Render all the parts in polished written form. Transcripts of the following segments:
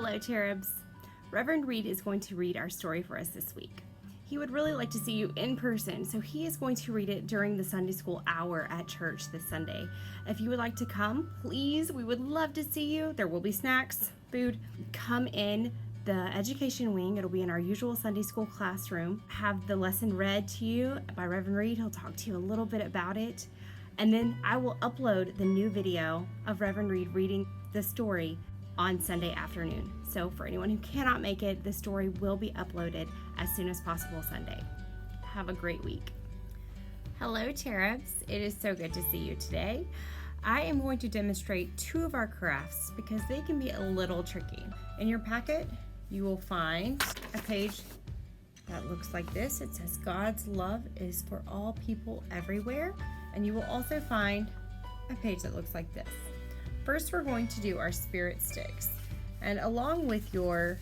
Hello, Cherubs. Reverend Reed is going to read our story for us this week. He would really like to see you in person, so he is going to read it during the Sunday school hour at church this Sunday. If you would like to come, please, we would love to see you. There will be snacks, food. Come in the education wing. It'll be in our usual Sunday school classroom. Have the lesson read to you by Reverend Reed. He'll talk to you a little bit about it. And then I will upload the new video of Reverend Reed reading the story on Sunday afternoon. So for anyone who cannot make it, the story will be uploaded as soon as possible Sunday. Have a great week. Hello, Cherubs. It is so good to see you today. I am going to demonstrate two of our crafts because they can be a little tricky. In your packet, you will find a page that looks like this. It says, God's love is for all people everywhere. And you will also find a page that looks like this. First, we're going to do our spirit sticks. And along with your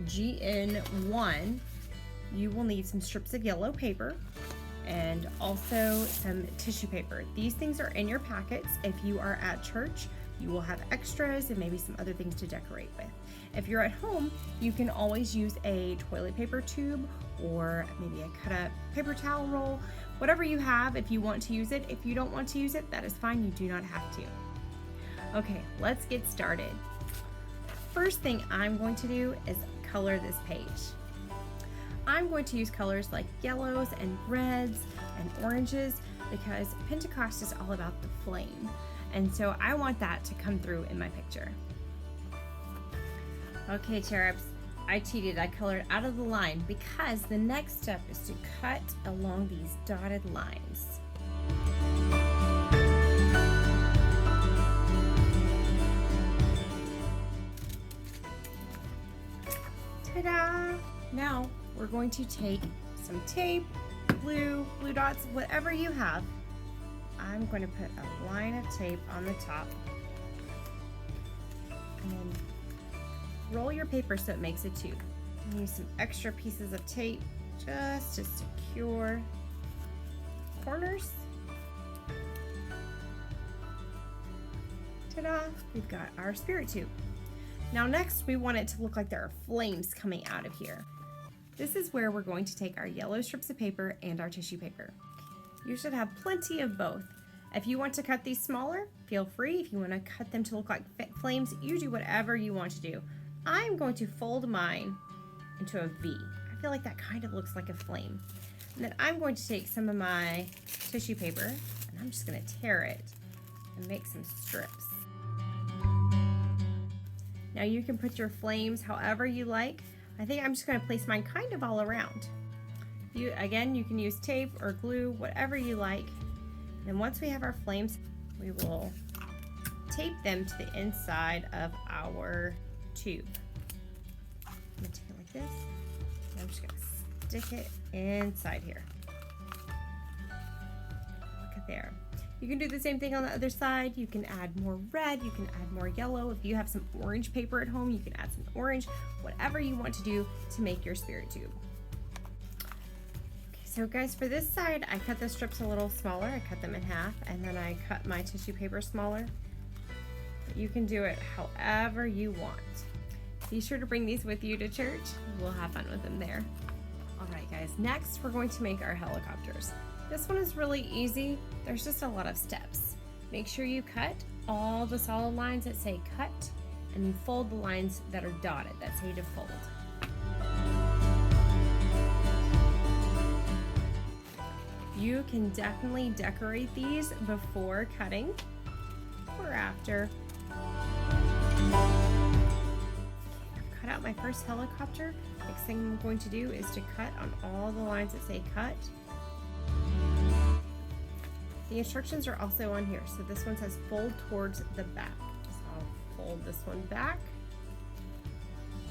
GN1, you will need some strips of yellow paper and also some tissue paper. These things are in your packets. If you are at church, you will have extras and maybe some other things to decorate with. If you're at home, you can always use a toilet paper tube or maybe a cut up paper towel roll, whatever you have if you want to use it. If you don't want to use it, that is fine. You do not have to. Okay, let's get started. First thing I'm going to do is color this page. I'm going to use colors like yellows and reds and oranges because Pentecost is all about the flame. And so I want that to come through in my picture. Okay, Cherubs, I cheated. I colored out of the line because the next step is to cut along these dotted lines. Ta-da! Now we're going to take some tape, glue, blue dots, whatever you have. I'm going to put a line of tape on the top and then roll your paper so it makes a tube. And use some extra pieces of tape just to secure corners. Ta-da! We've got our spirit tube. Now next, we want it to look like there are flames coming out of here. This is where we're going to take our yellow strips of paper and our tissue paper. You should have plenty of both. If you want to cut these smaller, feel free. If you want to cut them to look like flames, you do whatever you want to do. I'm going to fold mine into a V. I feel like that kind of looks like a flame. And then I'm going to take some of my tissue paper and I'm just going to tear it and make some strips. Now you can put your flames however you like. I think I'm just going to place mine kind of all around. You can use tape or glue, whatever you like. And once we have our flames, we will tape them to the inside of our tube. I'm going to take it like this. And I'm just going to stick it inside here. Look at there. You can do the same thing on the other side. You can add more red, you can add more yellow. If you have some orange paper at home, you can add some orange, whatever you want to do to make your spirit tube. Okay, so guys, for this side, I cut the strips a little smaller. I cut them in half, and then I cut my tissue paper smaller. But you can do it however you want. Be sure to bring these with you to church. We'll have fun with them there. All right, guys, next we're going to make our helicopters. This one is really easy. There's just a lot of steps. Make sure you cut all the solid lines that say cut and you fold the lines that are dotted that say to fold. You can definitely decorate these before cutting or after. I've cut out my first helicopter. Next thing I'm going to do is to cut on all the lines that say cut. The instructions are also on here. So this one says fold towards the back. So I'll fold this one back,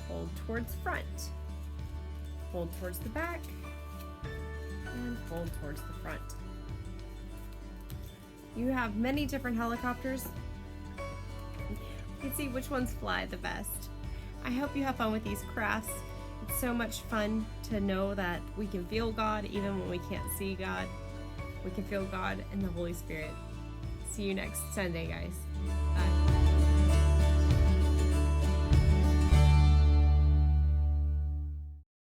fold towards front, fold towards the back, and fold towards the front. You have many different helicopters. You can see which ones fly the best. I hope you have fun with these crafts. It's so much fun to know that we can feel God even when we can't see God. We can feel God and the Holy Spirit. See you next Sunday, guys. Bye.